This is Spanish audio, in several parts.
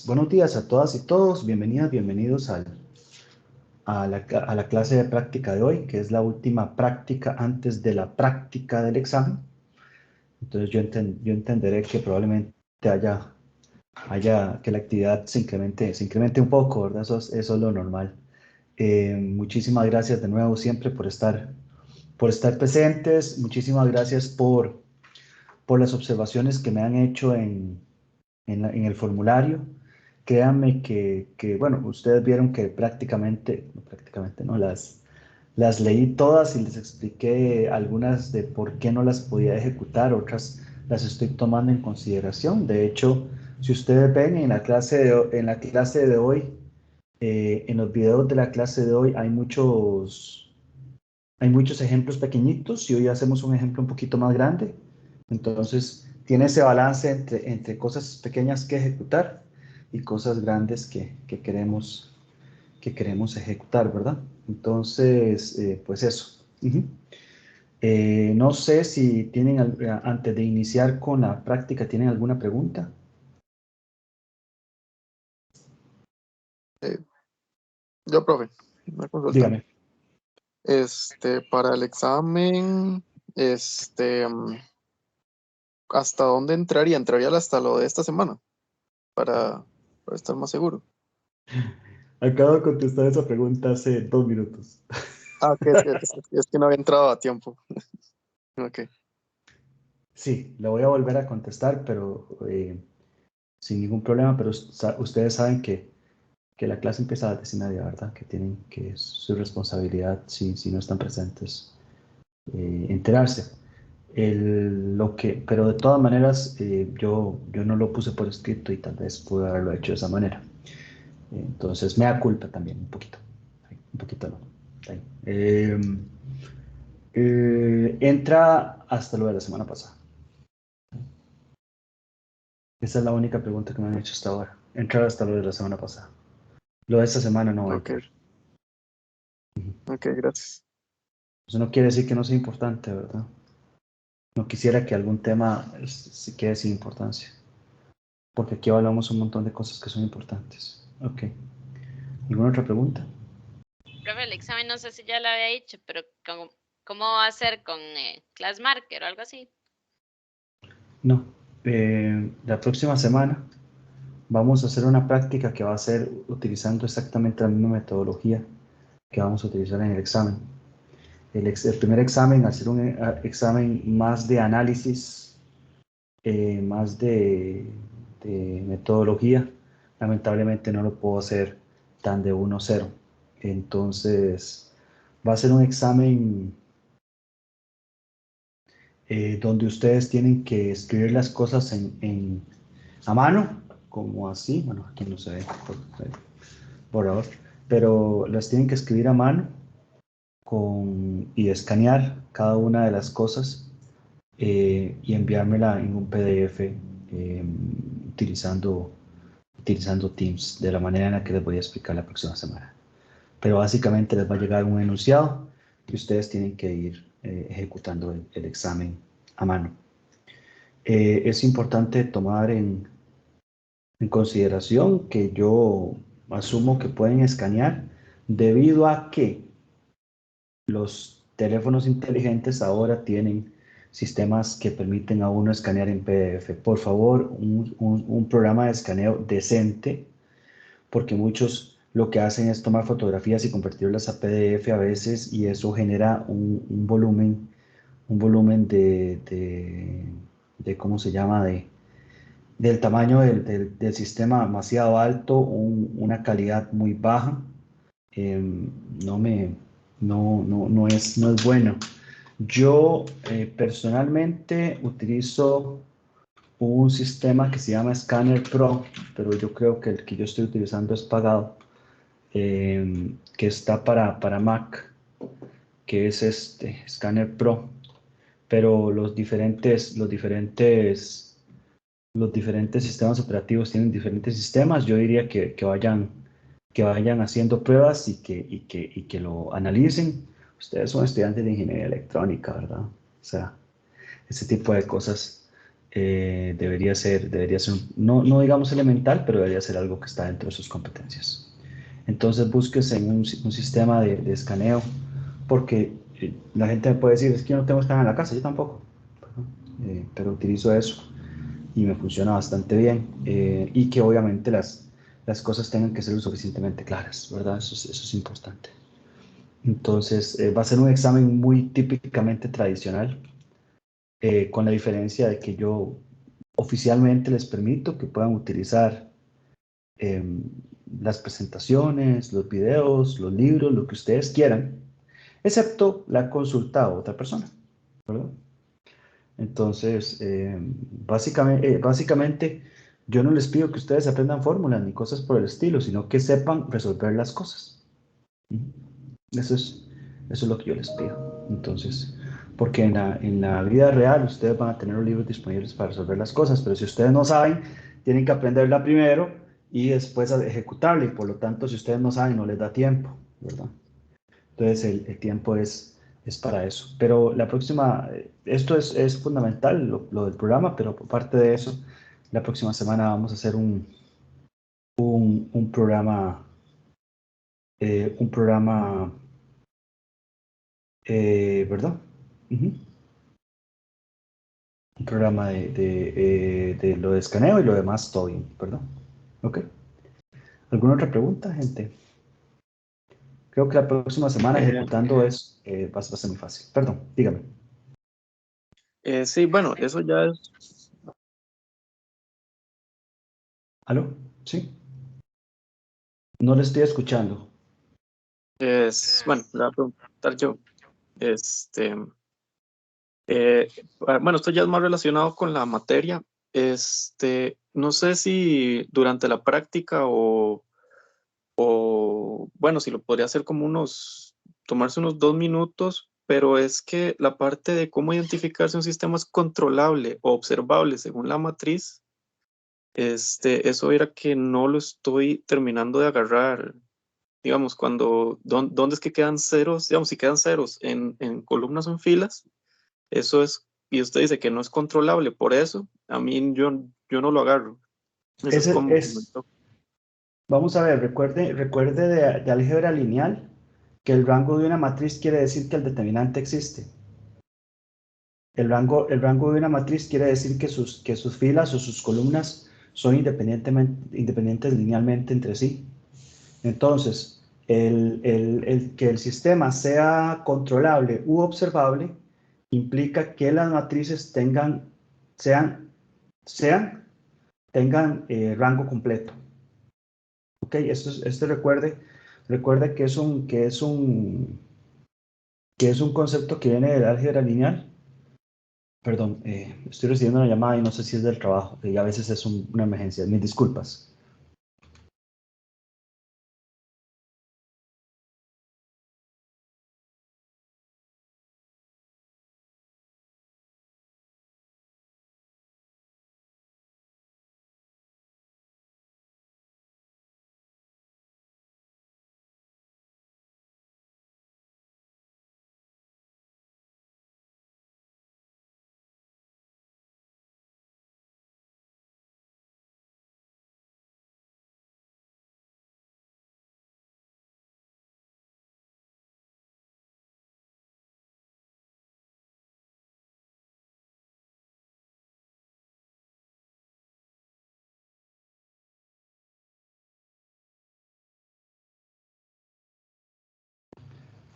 Buenos días a todas y todos, bienvenidas, bienvenidos a la clase de práctica de hoy, que es la última práctica antes de la práctica del examen. Entonces yo entenderé que probablemente haya que la actividad se incremente un poco, ¿verdad? Eso es lo normal. Muchísimas gracias de nuevo siempre por estar presentes. Muchísimas gracias por las observaciones que me han hecho en el formulario. Créanme bueno, ustedes vieron que prácticamente no, las leí todas y les expliqué algunas de por qué no las podía ejecutar, otras las estoy tomando en consideración. De hecho, si ustedes ven en la clase de hoy, en los videos de la clase de hoy hay muchos ejemplos pequeñitos y hoy hacemos un ejemplo un poquito más grande. Entonces, tiene ese balance entre cosas pequeñas que ejecutar y cosas grandes que queremos ejecutar, ¿verdad? Entonces, pues eso. Ujú. No sé si antes de iniciar con la práctica, ¿tienen alguna pregunta? Eh, profe, una consulta. Dígame. Para el examen, ¿hasta dónde entraría? ¿Entraría hasta lo de esta semana? Para estar más seguro. Acabo de contestar esa pregunta hace 2 minutos. Ok, es que no había entrado a tiempo. Ok, Sí, le voy a volver a contestar, pero sin ningún problema, pero ustedes saben que la clase empieza a decir nadie, ¿verdad? Que es su responsabilidad si no están presentes, enterarse. Pero de todas maneras, yo no lo puse por escrito y tal vez pude haberlo hecho de esa manera. Entonces, me da culpa también, un poquito. Un poquito no. Ahí. Entra hasta lo de la semana pasada. Esa es la única pregunta que me han hecho hasta ahora. Entrar hasta lo de la semana pasada. Lo de esta semana no va a ok, entrar. ok, gracias. Eso no quiere decir que no sea importante, ¿verdad? No quisiera que algún tema se quede sin importancia, porque aquí hablamos un montón de cosas que son importantes. Ok. ¿Alguna otra pregunta? Profe, el examen no sé si ya lo había dicho, pero ¿cómo va a ser con Class Marker o algo así? No. La próxima semana vamos a hacer una práctica que va a ser utilizando exactamente la misma metodología que vamos a utilizar en el examen. El primer examen, hacer un examen más de análisis, más de metodología. Lamentablemente no lo puedo hacer tan de 1-0. Entonces, va a ser un examen donde ustedes tienen que escribir las cosas a mano, como así. Bueno, aquí no se ve por ahora, pero las tienen que escribir a mano y escanear cada una de las cosas y enviármela en un PDF utilizando Teams de la manera en la que les voy a explicar la próxima semana. Pero básicamente les va a llegar un enunciado y ustedes tienen que ir ejecutando el examen a mano. Es importante tomar en consideración que yo asumo que pueden escanear debido a que los teléfonos inteligentes ahora tienen sistemas que permiten a uno escanear en PDF. Por favor, un programa de escaneo decente, porque muchos lo que hacen es tomar fotografías y convertirlas a PDF a veces y eso genera un volumen de ¿cómo se llama? Del tamaño del sistema demasiado alto, una calidad muy baja. em, no me, no es bueno. Yo personalmente utilizo un sistema que se llama Scanner Pro, pero yo creo que el que yo estoy utilizando es pagado, que está para Mac, que es este Scanner Pro, pero los diferentes sistemas operativos tienen diferentes sistemas. Yo diría que vayan haciendo pruebas y que lo analicen. Ustedes son estudiantes de ingeniería electrónica, ¿verdad? O sea, ese tipo de cosas debería ser no digamos elemental, pero debería ser algo que está dentro de sus competencias. Entonces búsquese en un sistema de escaneo, porque la gente me puede decir, es que yo no tengo escaneo en la casa, yo tampoco, pero utilizo eso y me funciona bastante bien, y que obviamente las cosas tengan que ser lo suficientemente claras, ¿verdad? Eso es importante. Entonces va a ser un examen muy típicamente tradicional, con la diferencia de que yo oficialmente les permito que puedan utilizar las presentaciones, los videos, los libros, lo que ustedes quieran, excepto la consulta a otra persona, ¿verdad? Entonces, básicamente, yo no les pido que ustedes aprendan fórmulas ni cosas por el estilo, sino que sepan resolver las cosas. Eso es lo que yo les pido. Entonces, porque en la vida real ustedes van a tener los libros disponibles para resolver las cosas, pero si ustedes no saben, tienen que aprenderla primero y después ejecutarla, y por lo tanto, si ustedes no saben, no les da tiempo, ¿verdad? Entonces, el tiempo es para eso. Pero la próxima, esto es fundamental, lo del programa, pero aparte de eso, la próxima semana vamos a hacer un programa, ¿verdad? Ujú. Un programa de lo de escaneo, y lo demás todo bien, ¿verdad? Ok. ¿Alguna otra pregunta, gente? Creo que la próxima semana ejecutando es va a ser muy fácil. Perdón, dígame. Sí, bueno, eso ya ¿Aló? ¿Sí? No le estoy escuchando. bueno, le voy a preguntar yo. Este, bueno, esto ya es más relacionado con la materia. No sé si durante la práctica o bueno, si lo podría hacer como tomarse unos 2 minutos, pero es que la parte de cómo identificar si un sistema es controlable o observable según la matriz, eso era que no lo estoy terminando de agarrar. Digamos, ¿dónde es que quedan ceros? Digamos, si quedan ceros en columnas o en filas, eso es, y usted dice que no es controlable, por eso, a mí yo no lo agarro. Eso es Ese como, es, vamos a ver, recuerde de álgebra lineal que el rango de una matriz quiere decir que el determinante existe. El rango de una matriz quiere decir que sus filas o sus columnas son independientes linealmente entre sí. Entonces, que el sistema sea controlable u observable implica que las matrices tengan rango completo. Ok, recuerde que es un concepto que viene del álgebra lineal. Perdón, estoy recibiendo una llamada y no sé si es del trabajo, y a veces es una emergencia. Mis disculpas.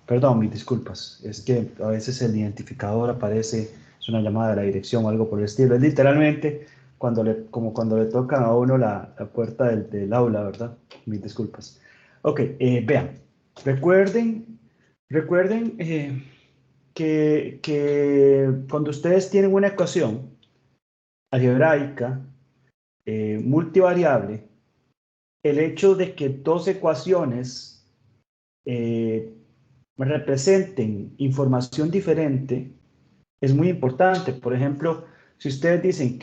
Perdón, mis disculpas. Es que a veces el identificador aparece, es una llamada de la dirección o algo por el estilo. Es literalmente como cuando le tocan a uno la puerta del aula, ¿verdad? Mis disculpas. Ok, vean, recuerden que cuando ustedes tienen una ecuación algebraica multivariable, el hecho de que dos ecuaciones eh, representen información diferente es muy importante. Por ejemplo, si ustedes dicen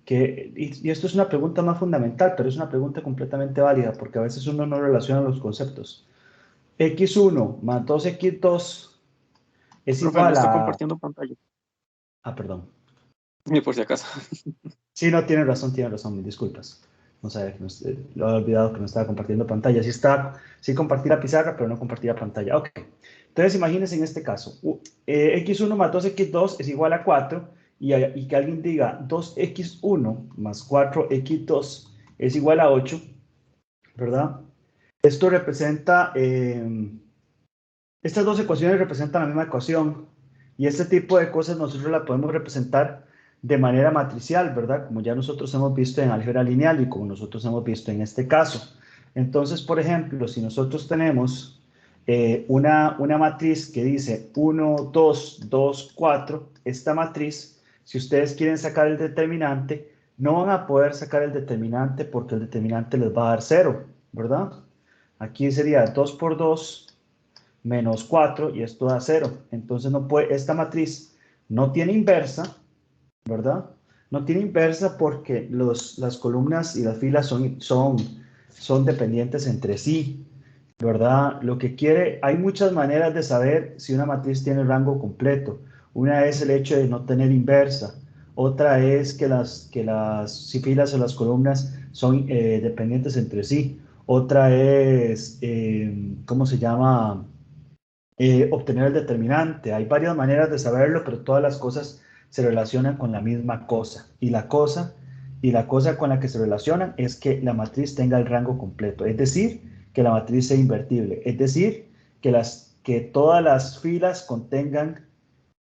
y esto es una pregunta más fundamental, pero es una pregunta completamente válida, porque a veces uno no relaciona los conceptos. X1 más 2x2 es profe, no igual estoy a... compartiendo pantalla. Perdón. Y por si acaso. Sí, no, tiene razón, mis disculpas. No sé, lo he olvidado que no estaba compartiendo pantalla. Sí compartí la pizarra, pero no compartí la pantalla. Ok. Entonces, imagínense en este caso, x1 más 2x2 es igual a 4, y que alguien diga 2x1 más 4x2 es igual a 8, ¿verdad? Esto representa, estas dos ecuaciones representan la misma ecuación, y este tipo de cosas nosotros la podemos representar de manera matricial, ¿verdad? Como ya nosotros hemos visto en álgebra lineal y como nosotros hemos visto en este caso. Entonces, por ejemplo, si nosotros tenemos una matriz que dice 1, 2, 2, 4, esta matriz, si ustedes quieren sacar el determinante, no van a poder sacar el determinante porque el determinante les va a dar 0, ¿verdad? Aquí sería 2 por 2 menos 4 y esto da 0. Entonces no puede, esta matriz no tiene inversa, ¿verdad? No tiene inversa porque las columnas y las filas son dependientes entre sí, ¿verdad? Lo que quiere, hay muchas maneras de saber si una matriz tiene rango completo. Una es el hecho de no tener inversa. Otra es que las filas o las columnas son dependientes entre sí. Otra es, ¿cómo se llama? Obtener el determinante. Hay varias maneras de saberlo, pero todas las cosas se relacionan con la misma cosa. Y la cosa con la que se relacionan es que la matriz tenga el rango completo. Es decir, que la matriz sea invertible. Es decir, que todas las filas contengan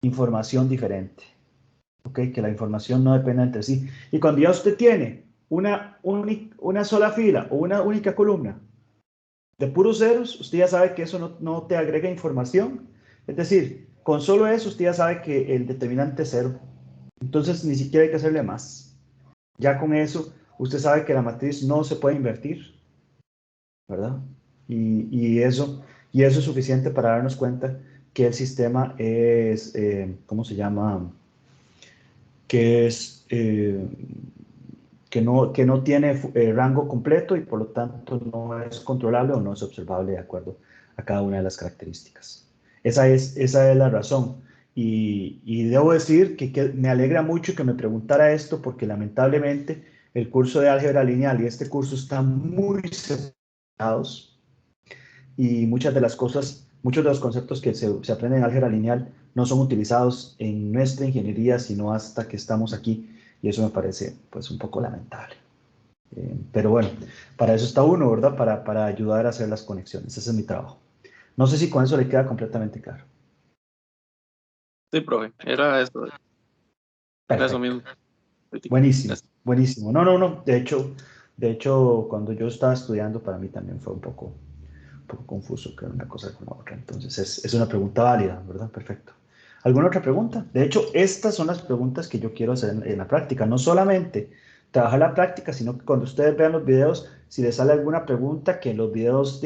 información diferente. ¿Ok? Que la información no dependa entre sí. Y cuando ya usted tiene una sola fila o una única columna de puros ceros, usted ya sabe que eso no te agrega información. Es decir, con solo eso usted ya sabe que el determinante es 0. Entonces ni siquiera hay que hacerle más. Ya con eso usted sabe que la matriz no se puede invertir, ¿verdad? Y eso es suficiente para darnos cuenta que el sistema es, ¿cómo se llama? Que es... que no tiene rango completo y por lo tanto no es controlable o no es observable de acuerdo a cada una de las características. Esa es la razón. Y debo decir que me alegra mucho que me preguntara esto porque lamentablemente el curso de álgebra lineal y este curso están muy separados y muchas de las cosas, muchos de los conceptos que se aprenden en álgebra lineal no son utilizados en nuestra ingeniería sino hasta que estamos aquí. Y eso me parece, pues, un poco lamentable. Pero bueno, para eso está uno, ¿verdad? Para ayudar a hacer las conexiones. Ese es mi trabajo. No sé si con eso le queda completamente claro. Sí, profe, era eso. Era eso Perfecto. mismo. Buenísimo, buenísimo. No. De hecho, cuando yo estaba estudiando, para mí también fue un poco confuso que una cosa con la otra. Entonces, es una pregunta válida, ¿verdad? Perfecto. ¿Alguna otra pregunta? De hecho, estas son las preguntas que yo quiero hacer en la práctica. No solamente trabajar la práctica, sino que cuando ustedes vean los videos, si les sale alguna pregunta, que los videos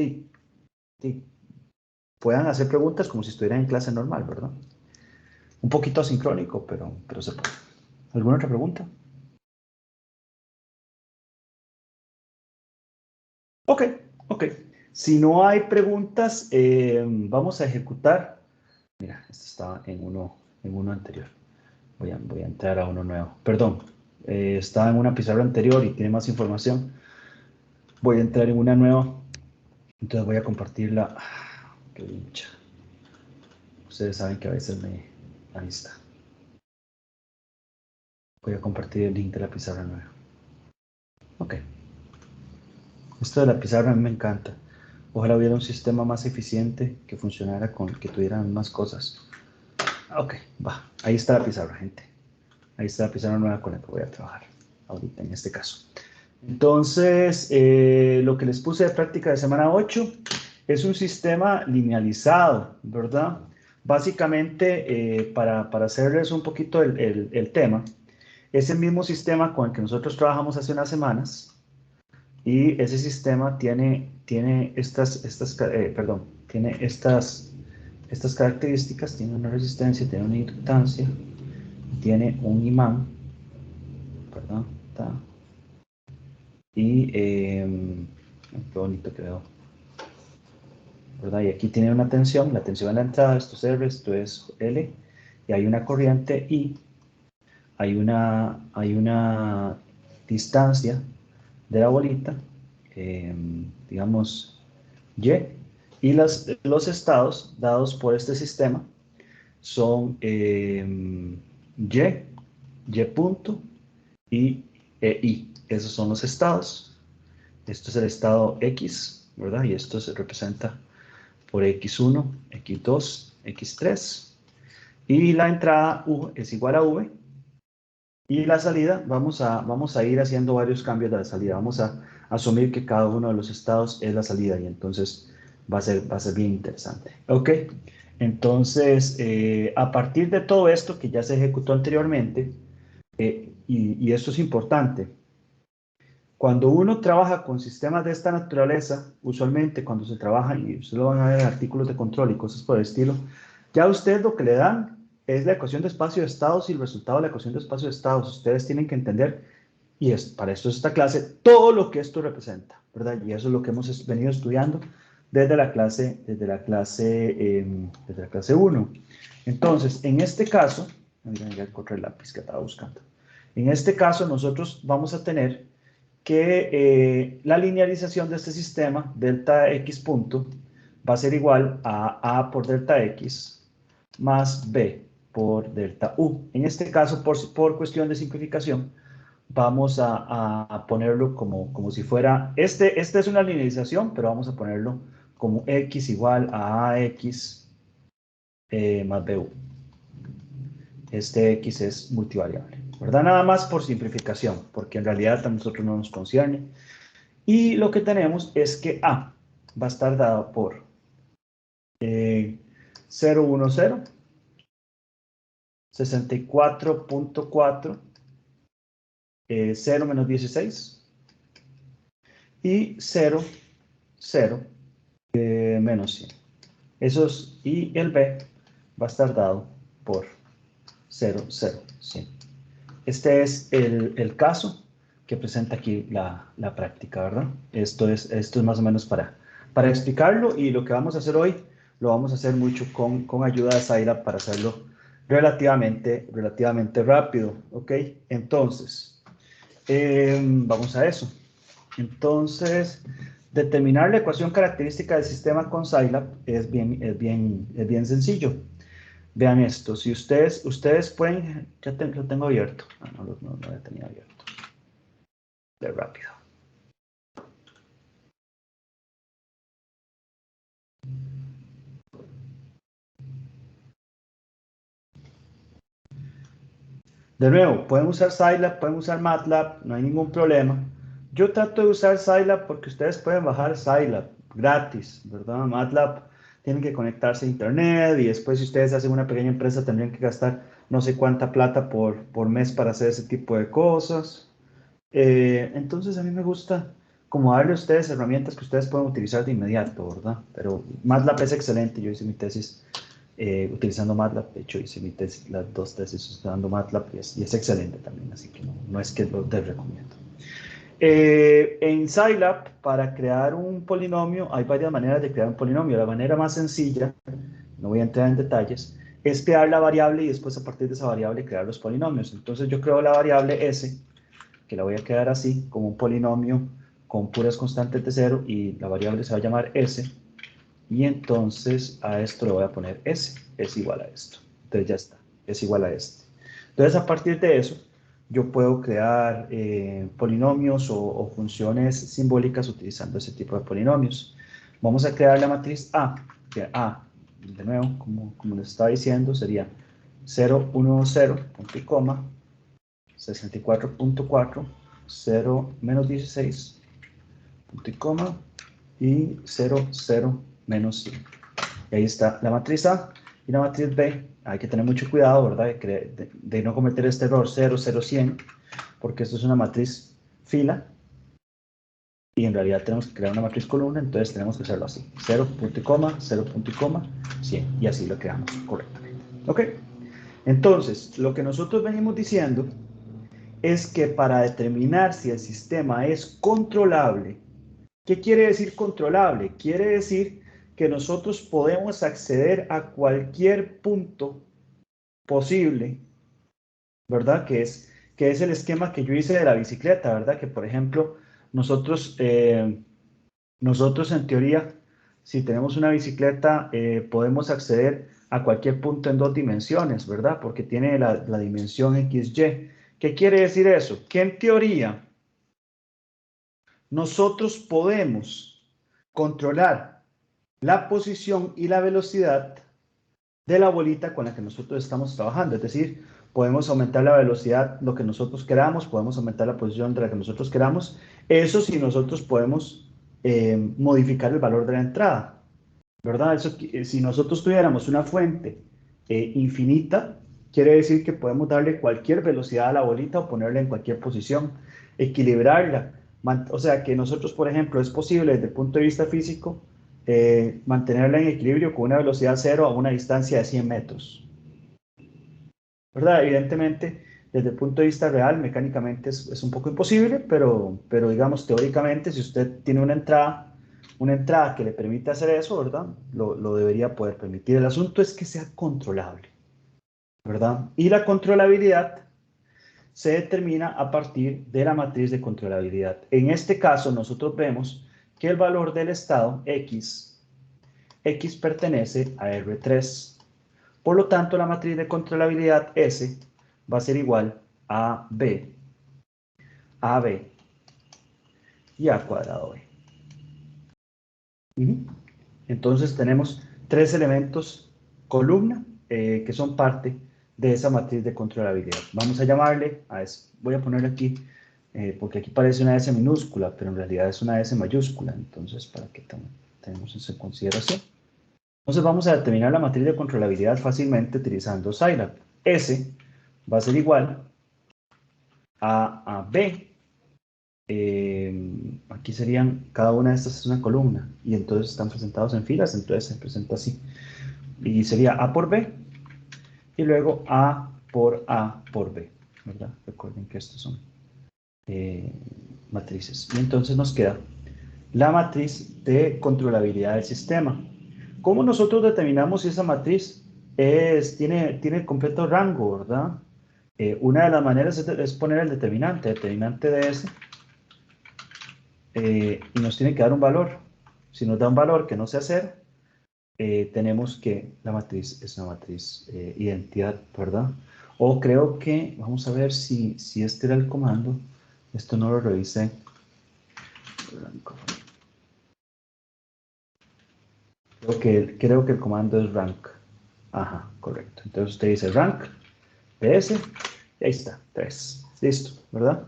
puedan hacer preguntas como si estuvieran en clase normal, ¿verdad? Un poquito asincrónico, pero se puede. ¿Alguna otra pregunta? Ok. Si no hay preguntas, vamos a ejecutar. Mira, esto estaba en uno anterior. Voy a entrar a uno nuevo. Perdón, estaba en una pizarra anterior y tiene más información. Voy a entrar en una nueva. Entonces voy a compartirla. Qué hincha. Ustedes saben que a veces Ahí está. Voy a compartir el link de la pizarra nueva. Ok. Esto de la pizarra a mí me encanta. Ojalá hubiera un sistema más eficiente que funcionara que tuvieran más cosas. Ok, va. Ahí está la pizarra, gente. Ahí está la pizarra nueva con la que voy a trabajar ahorita en este caso. Entonces, lo que les puse de práctica de semana 8 es un sistema linealizado, ¿verdad? Básicamente, para hacerles un poquito el tema, es el mismo sistema con el que nosotros trabajamos hace unas semanas y ese sistema tiene estas características, tiene una resistencia, tiene una inductancia, tiene un imán, ¿verdad? Y qué bonito quedó, ¿verdad? Y aquí tiene una tensión, la tensión en la entrada, esto es R, esto es L, y hay una corriente I hay una distancia de la bolita, digamos y los estados dados por este sistema son y punto y I. Esos son los estados. Esto es el estado X, ¿verdad? Y esto se representa por X1, X2, X3. Y la entrada U es igual a V. Y la salida, vamos a ir haciendo varios cambios de la salida. Vamos a asumir que cada uno de los estados es la salida y entonces va a ser bien interesante. Ok, entonces a partir de todo esto que ya se ejecutó anteriormente, y esto es importante, cuando uno trabaja con sistemas de esta naturaleza, usualmente cuando se trabaja, y ustedes lo van a ver en artículos de control y cosas por el estilo, ya ustedes lo que le dan es la ecuación de espacio de estados y el resultado de la ecuación de espacio de estados. Ustedes tienen que entender, y para esto es esta clase, todo lo que esto representa, ¿verdad? Y eso es lo que hemos venido estudiando desde la clase 1. Entonces, en este caso, ya encontré el lápiz que estaba buscando. En este caso, nosotros vamos a tener que la linealización de este sistema, delta x punto, va a ser igual a por delta x más b por delta u. En este caso, por cuestión de simplificación, vamos a ponerlo como si fuera, esta es una linealización, pero vamos a ponerlo como x igual a ax más bu. Este x es multivariable, ¿verdad? Nada más por simplificación, porque en realidad a nosotros no nos concierne. Y lo que tenemos es que A va a estar dado por 0, 1, 0, 64.4, 0 menos 16, y 0, 0, menos 100. Y el B va a estar dado por 0, 0, 100. Este es el caso que presenta aquí la práctica, ¿verdad? Esto es más o menos para explicarlo, y lo que vamos a hacer hoy lo vamos a hacer mucho con ayuda de Scilab para hacerlo relativamente rápido, ¿ok? Entonces, vamos a eso. Entonces, determinar la ecuación característica del sistema con Scilab es bien sencillo. Vean esto, si ustedes pueden, lo tengo abierto, no lo tenía abierto, de rápido. De nuevo, pueden usar Scilab, pueden usar MATLAB, no hay ningún problema. Yo trato de usar Scilab porque ustedes pueden bajar Scilab gratis, ¿verdad? MATLAB tienen que conectarse a internet, y después si ustedes hacen una pequeña empresa tendrían que gastar no sé cuánta plata por mes para hacer ese tipo de cosas. Entonces a mí me gusta como darle a ustedes herramientas que ustedes pueden utilizar de inmediato, ¿verdad? Pero MATLAB es excelente. Yo hice mi tesis utilizando MATLAB. De hecho, hice las 2 tesis usando MATLAB y es excelente también, así que no es que lo recomiendo. En Scilab, para crear un polinomio, hay varias maneras de crear un polinomio. La manera más sencilla, no voy a entrar en detalles, es crear la variable y después a partir de esa variable crear los polinomios. Entonces yo creo la variable s, que la voy a quedar así, como un polinomio con puras constantes de 0, y la variable se va a llamar s, y entonces a esto le voy a poner s, es igual a esto. Entonces ya está, es igual a este. Entonces a partir de eso, yo puedo crear polinomios o funciones simbólicas utilizando ese tipo de polinomios. Vamos a crear la matriz A, que A, de nuevo, como les estaba diciendo, sería 0, 1, 0, punto y coma, 64.4, 0, menos 16, punto y coma, y 0, 0, menos 100. Y ahí está la matriz A. Y la matriz B, hay que tener mucho cuidado, ¿verdad? De no cometer este error 0, 0, 100, porque esto es una matriz fila, y en realidad tenemos que crear una matriz columna, entonces tenemos que hacerlo así, 0, punto y coma, 0, punto y coma, 100, y así lo creamos correctamente. ¿Ok? Entonces, lo que nosotros venimos diciendo es que para determinar si el sistema es controlable, ¿qué quiere decir controlable? Quiere decir que nosotros podemos acceder a cualquier punto posible ¿verdad? Que es el esquema que yo hice de la bicicleta, ¿verdad? Que, por ejemplo, nosotros en teoría, si tenemos una bicicleta, podemos acceder a cualquier punto en 2 dimensiones, ¿verdad? Porque tiene la dimensión XY. ¿Qué quiere decir eso? Que en teoría nosotros podemos controlar la posición y la velocidad de la bolita con la que nosotros estamos trabajando. Es decir, podemos aumentar la velocidad lo que nosotros queramos, podemos aumentar la posición de la que nosotros queramos. Eso sí, nosotros podemos modificar el valor de la entrada, ¿verdad? Eso, si nosotros tuviéramos una fuente infinita, quiere decir que podemos darle cualquier velocidad a la bolita o ponerla en cualquier posición, equilibrarla. O sea, que nosotros, por ejemplo, es posible desde el punto de vista físico mantenerla en equilibrio con una velocidad cero a una distancia de 100 metros, ¿verdad? Evidentemente, desde el punto de vista real, mecánicamente es un poco imposible, pero digamos, teóricamente, si usted tiene una entrada que le permite hacer eso, ¿verdad? Lo debería poder permitir. El asunto es que sea controlable, ¿verdad? Y la controlabilidad se determina a partir de la matriz de controlabilidad. En este caso, nosotros vemos que el valor del estado X pertenece a R3. Por lo tanto, la matriz de controlabilidad S va a ser igual a B y A cuadrado B. Entonces tenemos 3 elementos columna que son parte de esa matriz de controlabilidad. Vamos a llamarle a S. Voy a ponerle aquí, porque aquí parece una S minúscula, pero en realidad es una S mayúscula. Entonces, para que tenemos eso en consideración. Entonces vamos a determinar la matriz de controlabilidad fácilmente utilizando Scilab. S va a ser igual a B. Aquí serían, cada una de estas es una columna y entonces están presentados en filas, entonces se presenta así. Y sería A por B y luego A por B, ¿verdad? Recuerden que estos son matrices. Y entonces nos queda la matriz de controlabilidad del sistema. ¿Cómo nosotros determinamos si esa matriz tiene el completo rango, verdad? Una de las maneras es poner el determinante de S, y nos tiene que dar un valor. Si nos da un valor que no sé hacer, tenemos que la matriz es una matriz identidad, ¿verdad? O creo que, vamos a ver si este era el comando. Esto no lo revisé. Creo que el comando es rank. Ajá, correcto. Entonces usted dice rank ds, y ahí está, 3. Listo, ¿verdad?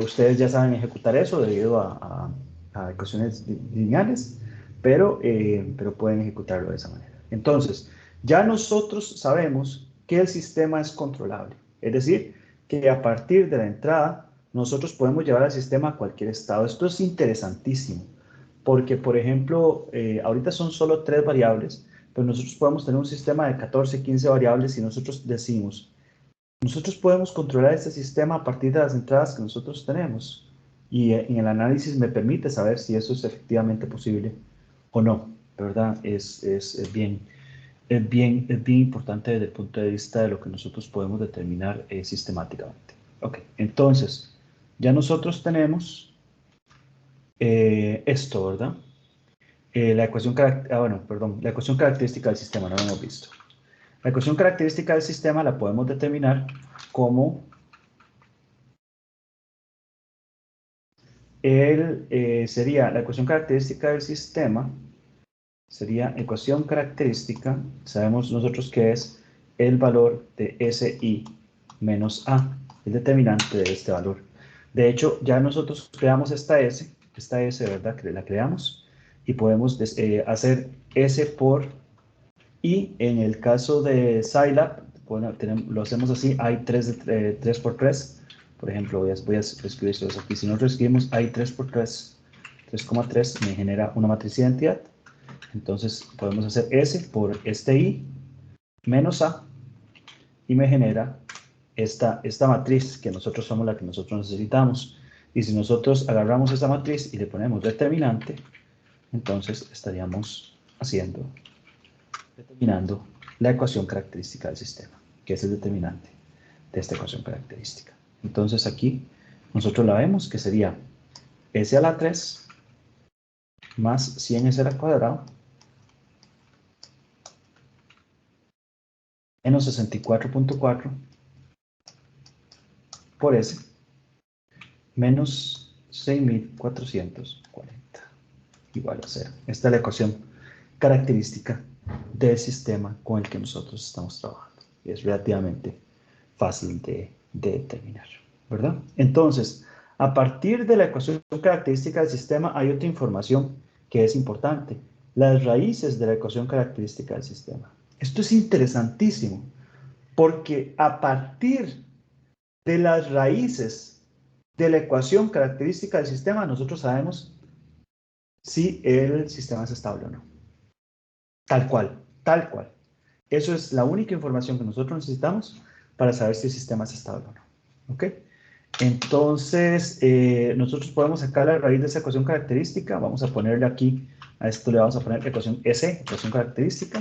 Ustedes ya saben ejecutar eso debido a ecuaciones lineales, pero pueden ejecutarlo de esa manera. Entonces, ya nosotros sabemos que el sistema es controlable. Es decir, que a partir de la entrada, nosotros podemos llevar al sistema a cualquier estado. Esto es interesantísimo, porque, por ejemplo, ahorita son solo 3 variables, pero nosotros podemos tener un sistema de 14, 15 variables y nosotros decimos, nosotros podemos controlar este sistema a partir de las entradas que nosotros tenemos. Y en el análisis me permite saber si eso es efectivamente posible o no, ¿verdad? Es bien importante desde el punto de vista de lo que nosotros podemos determinar sistemáticamente. Ok, entonces, ya nosotros tenemos esto, ¿verdad? La ecuación característica del sistema, no lo hemos visto. La ecuación característica del sistema la podemos determinar como sería la ecuación característica del sistema, sería ecuación característica, sabemos nosotros que es el valor de SI menos A, el determinante de este valor. De hecho, ya nosotros creamos esta S, ¿verdad? Que la creamos y podemos hacer S por I. En el caso de Scilab, lo hacemos así, hay 3 por 3. Por ejemplo, voy a escribir esto aquí. Si nosotros escribimos hay 3 por 3, 3,3 me genera una matriz de identidad. Entonces podemos hacer S por este I menos A y me genera esta matriz que nosotros somos la que nosotros necesitamos. Y si nosotros agarramos esa matriz y le ponemos determinante, entonces estaríamos determinando la ecuación característica del sistema, que es el determinante de esta ecuación característica. Entonces aquí nosotros la vemos que sería S a la 3 más 100S a la cuadrada menos 64.4 por S menos 6440 igual a 0. Esta es la ecuación característica del sistema con el que nosotros estamos trabajando. Y es relativamente fácil de determinar, ¿verdad? Entonces, a partir de la ecuación característica del sistema hay otra información que es importante. Las raíces de la ecuación característica del sistema. Esto es interesantísimo porque a partir de las raíces de la ecuación característica del sistema nosotros sabemos si el sistema es estable o no. Tal cual, tal cual. Eso es la única información que nosotros necesitamos para saber si el sistema es estable o no. ¿Ok? Entonces, nosotros podemos sacar la raíz de esa ecuación característica. Vamos a ponerle aquí, a esto le vamos a poner ecuación S, ecuación característica.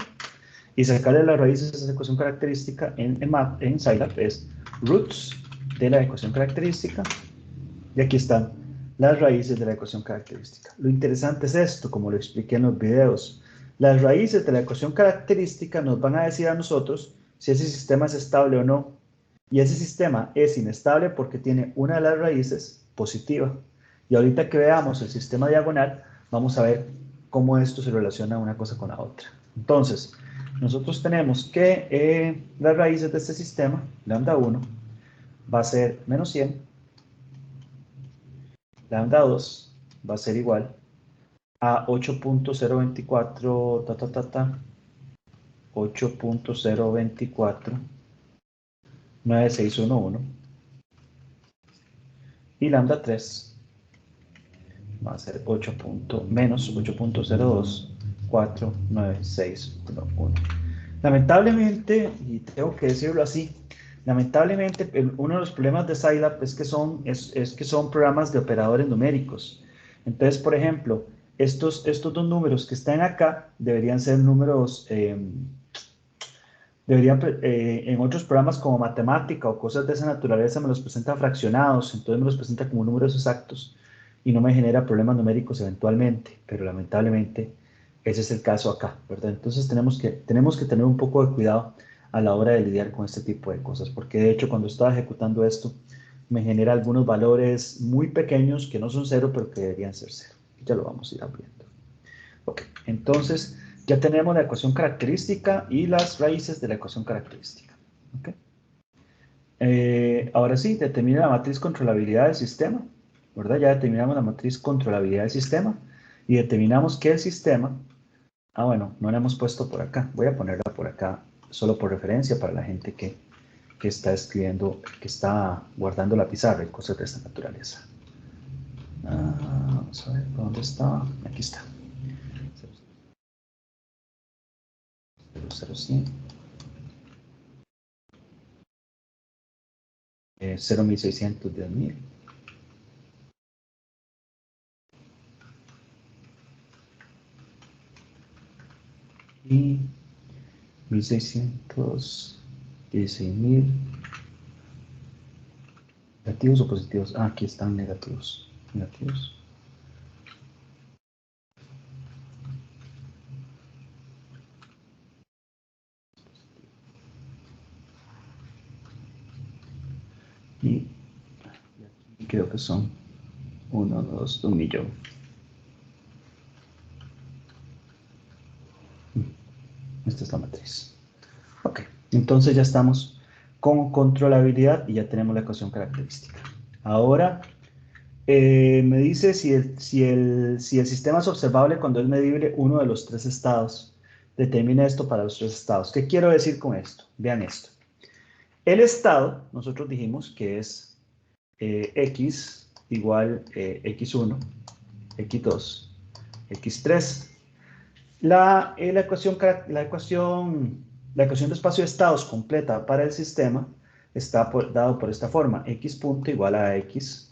Y sacarle la raíz de esa ecuación característica en Scilab es roots de la ecuación característica. Y aquí están las raíces de la ecuación característica. Lo interesante es esto, como lo expliqué en los videos. Las raíces de la ecuación característica nos van a decir a nosotros si ese sistema es estable o no. Y ese sistema es inestable porque tiene una de las raíces positiva. Y ahorita que veamos el sistema diagonal, vamos a ver cómo esto se relaciona una cosa con la otra. Entonces, nosotros tenemos que las raíces de este sistema, lambda 1, va a ser menos 100. Lambda 2 va a ser igual a 8.024, 8.024, 9611. Y lambda 3 va a ser menos 8.02, 49611. Lamentablemente, y tengo que decirlo así, lamentablemente uno de los problemas de Scilab es que son programas de operadores numéricos. Entonces, por ejemplo, estos dos números que están acá deberían ser números, en otros programas como matemática o cosas de esa naturaleza me los presenta fraccionados, entonces me los presenta como números exactos y no me genera problemas numéricos eventualmente, pero lamentablemente ese es el caso acá, ¿verdad? Entonces tenemos que tener un poco de cuidado a la hora de lidiar con este tipo de cosas, porque de hecho cuando estaba ejecutando esto me genera algunos valores muy pequeños que no son cero, pero que deberían ser cero. Ya lo vamos a ir viendo. Ok, entonces ya tenemos la ecuación característica y las raíces de la ecuación característica. Ok. Ahora sí, determina la matriz controlabilidad del sistema, ¿verdad? Ya determinamos la matriz controlabilidad del sistema y determinamos que el sistema, bueno, no la hemos puesto por acá, voy a ponerla por acá solo por referencia para la gente que está escribiendo, que está guardando la pizarra y cosas de esta naturaleza. Vamos a ver, ¿dónde está? Aquí está. 00100. 0.600, 10.000. Y 1.600, 16.000. ¿Negativos o positivos? Aquí están negativos. Negativos. Y creo que son 1, 2, 1 millón. Esta es la matriz. Ok, entonces ya estamos con controlabilidad y ya tenemos la ecuación característica. Ahora me dice si el sistema es observable cuando es medible uno de los tres estados. Determina esto para los tres estados. ¿Qué quiero decir con esto? Vean esto. El estado, nosotros dijimos que es x igual x1, x2, x3. La ecuación de espacio de estados completa para el sistema está dado por esta forma. X punto igual a x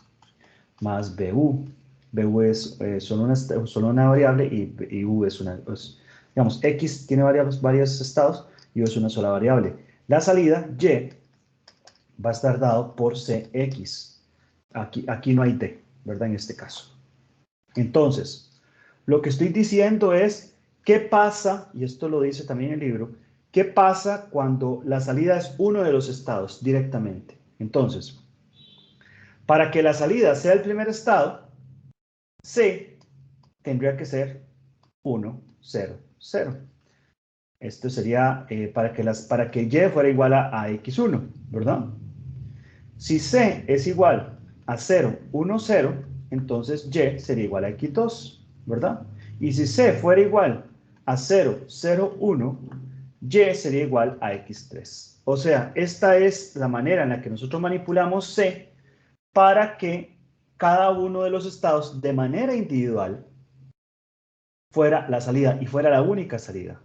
más bu. Bu es solo una variable y u es una... digamos, x tiene varios estados y u es una sola variable. La salida y va a estar dado por Cx. Aquí no hay D, ¿verdad? En este caso. Entonces, lo que estoy diciendo es, ¿qué pasa? Y esto lo dice también el libro. ¿Qué pasa cuando la salida es uno de los estados directamente? Entonces, para que la salida sea el primer estado, C tendría que ser 1, 0, 0. Esto sería para que Y fuera igual a X1, ¿verdad? Si C es igual a 0, 1, 0, entonces Y sería igual a X2, ¿verdad? Y si C fuera igual a 0, 0, 1, Y sería igual a X3. O sea, esta es la manera en la que nosotros manipulamos C para que cada uno de los estados de manera individual fuera la salida y fuera la única salida.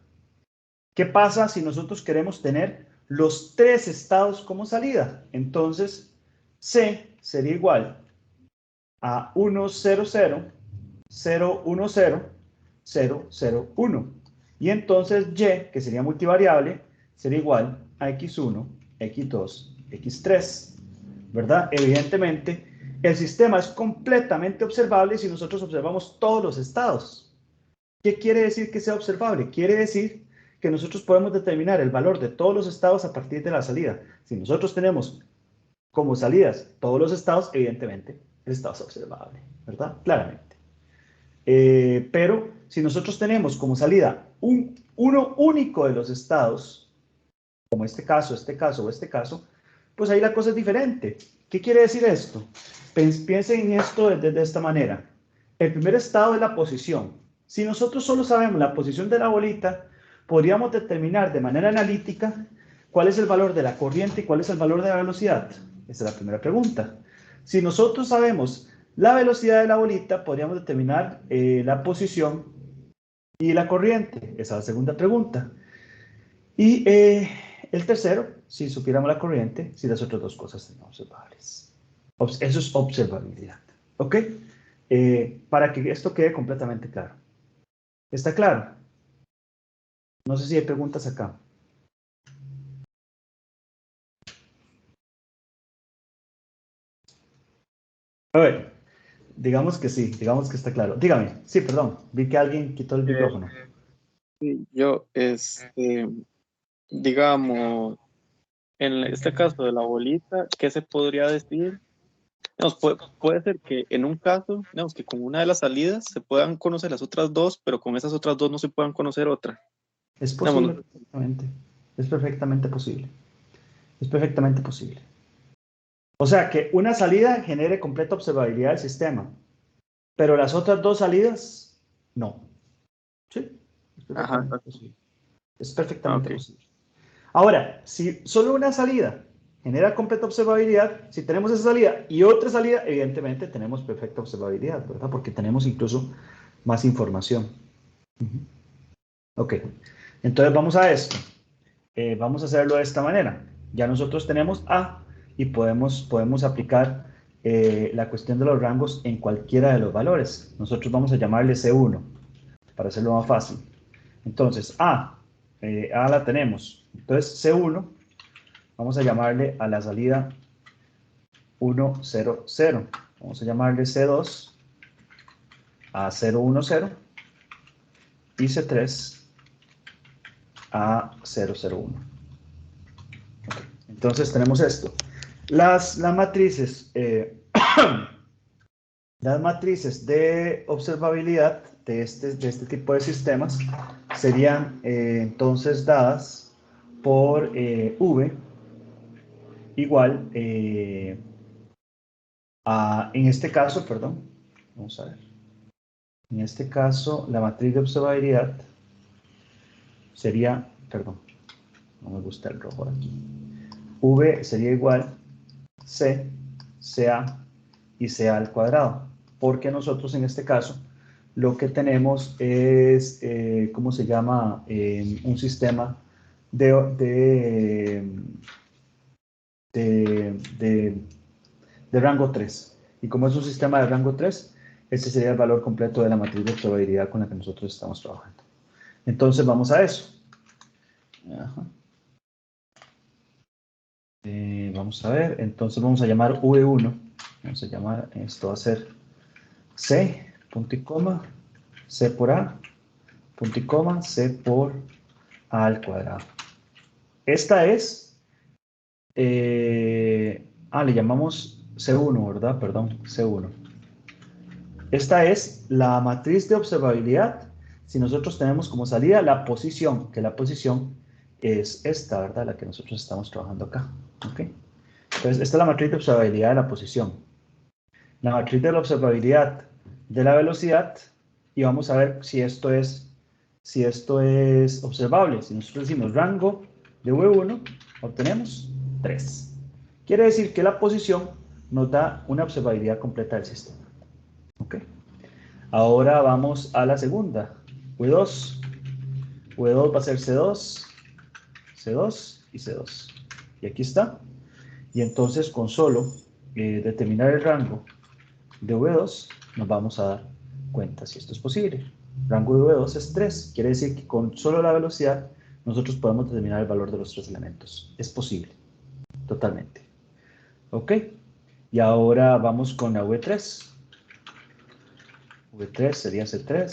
¿Qué pasa si nosotros queremos tener los tres estados como salida? Entonces, C sería igual a 1, 0, 0, 0, 1, 0, 0, 0, 1. Y entonces Y, que sería multivariable, sería igual a X1, X2, X3. ¿Verdad? Evidentemente, el sistema es completamente observable si nosotros observamos todos los estados. ¿Qué quiere decir que sea observable? Quiere decir que nosotros podemos determinar el valor de todos los estados a partir de la salida. Si nosotros tenemos como salidas todos los estados, evidentemente el estado es observable, ¿verdad? Claramente. Pero si nosotros tenemos como salida uno único de los estados, como este caso o este caso, pues ahí la cosa es diferente. ¿Qué quiere decir esto? Piensen en esto de esta manera. El primer estado es la posición. Si nosotros solo sabemos la posición de la bolita, podríamos determinar de manera analítica cuál es el valor de la corriente y cuál es el valor de la velocidad. Esa es la primera pregunta. Si nosotros sabemos la velocidad de la bolita, podríamos determinar la posición y la corriente. Esa es la segunda pregunta. Y el tercero, si supiéramos la corriente, si las otras dos cosas son observables. Eso es observabilidad. ¿Ok? Para que esto quede completamente claro. ¿Está claro? No sé si hay preguntas acá. A ver, digamos que sí, digamos que está claro. Dígame, sí, perdón, vi que alguien quitó el micrófono. Yo, digamos, en este caso de la bolita, ¿qué se podría decir? Digamos, puede ser que en un caso, digamos, que con una de las salidas se puedan conocer las otras dos, pero con esas otras dos no se puedan conocer otra. Es Digamos, posible, perfectamente. Es perfectamente posible. Es perfectamente posible. O sea, que una salida genere completa observabilidad del sistema, pero las otras dos salidas, no. Sí, es ajá, perfectamente posible. Es perfectamente ok. posible. Ahora, si solo una salida genera completa observabilidad, si tenemos esa salida y otra salida, evidentemente tenemos perfecta observabilidad, ¿verdad? Porque tenemos incluso más información. Ok, entonces vamos a esto. Vamos a hacerlo de esta manera. Ya nosotros tenemos A y podemos aplicar la cuestión de los rangos en cualquiera de los valores. Nosotros vamos a llamarle C1 para hacerlo más fácil. Entonces, A la tenemos. Entonces, C1, vamos a llamarle a la salida 1, 0, 0. Vamos a llamarle C2 a 0, 1, 0 y C3 a 0, 0, 1. Entonces tenemos esto. Las matrices, las matrices de observabilidad de este tipo de sistemas serían entonces dadas por V igual en este caso, perdón, vamos a ver. En este caso, la matriz de observabilidad sería, perdón, no me gusta el rojo aquí. V sería igual C, CA y CA al cuadrado. Porque nosotros en este caso lo que tenemos es, ¿cómo se llama? Un sistema de rango 3. Y como es un sistema de rango 3, este sería el valor completo de la matriz de probabilidad con la que nosotros estamos trabajando. Entonces vamos a eso. Ajá. Vamos a ver, entonces vamos a llamar V1. Vamos a llamar, esto va a ser C, punto y coma, C por A, punto y coma, C por A al cuadrado. Esta es, le llamamos C1, ¿verdad? Perdón, C1. Esta es la matriz de observabilidad. Si nosotros tenemos como salida la posición, que la posición es esta, ¿verdad? La que nosotros estamos trabajando acá. ¿Ok? Entonces, esta es la matriz de observabilidad de la posición. La matriz de la observabilidad de la velocidad. Y vamos a ver si esto es observable. Si nosotros decimos rango de V1, obtenemos 3. Quiere decir que la posición nos da una observabilidad completa del sistema. ¿Ok? Ahora vamos a la segunda. V2. V2 va a ser C2, C2 y C2. Y aquí está. Y entonces con solo determinar el rango de V2 nos vamos a dar cuenta si esto es posible. Rango de V2 es 3. Quiere decir que con solo la velocidad nosotros podemos determinar el valor de los 3 elementos. Es posible. Totalmente. ¿Ok? Y ahora vamos con la V3. V3 sería C3,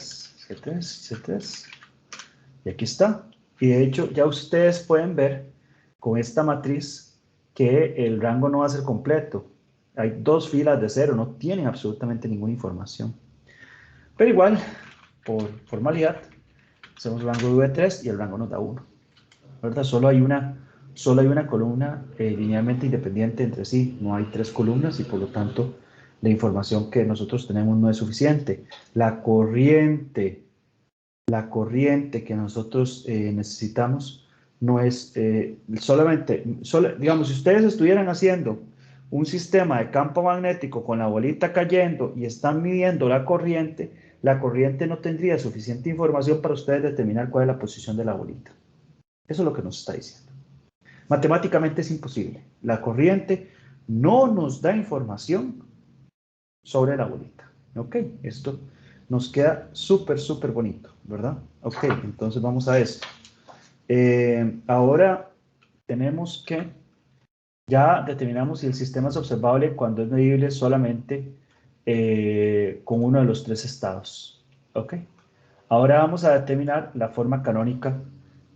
C3, C3. Y aquí está. Y de hecho, ya ustedes pueden ver con esta matriz que el rango no va a ser completo. Hay 2 filas de 0, no tienen absolutamente ninguna información. Pero igual, por formalidad, hacemos rango de V3 y el rango nos da 1. ¿Verdad? Solo hay una columna linealmente independiente entre sí. No hay 3 columnas y por lo tanto la información que nosotros tenemos no es suficiente. La corriente que nosotros necesitamos no es digamos, si ustedes estuvieran haciendo un sistema de campo magnético con la bolita cayendo y están midiendo la corriente no tendría suficiente información para ustedes determinar cuál es la posición de la bolita. Eso es lo que nos está diciendo. Matemáticamente es imposible. La corriente no nos da información sobre la bolita. Ok, esto nos queda súper, súper bonito, ¿verdad? Ok, entonces vamos a eso. Ahora tenemos que, ya determinamos si el sistema es observable cuando es medible solamente con uno de los 3 estados. Ok, ahora vamos a determinar la forma canónica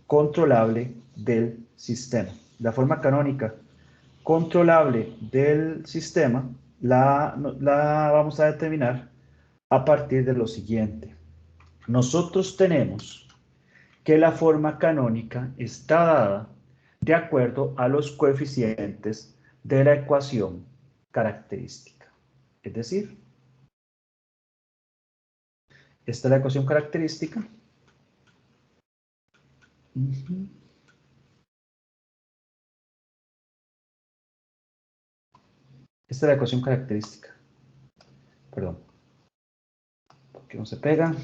controlable del sistema. La forma canónica controlable del sistema la vamos a determinar a partir de lo siguiente. Nosotros tenemos que la forma canónica está dada de acuerdo a los coeficientes de la ecuación característica. Es decir, esta es la ecuación característica. Esta es la ecuación característica. Perdón. ¿Por qué no se pega?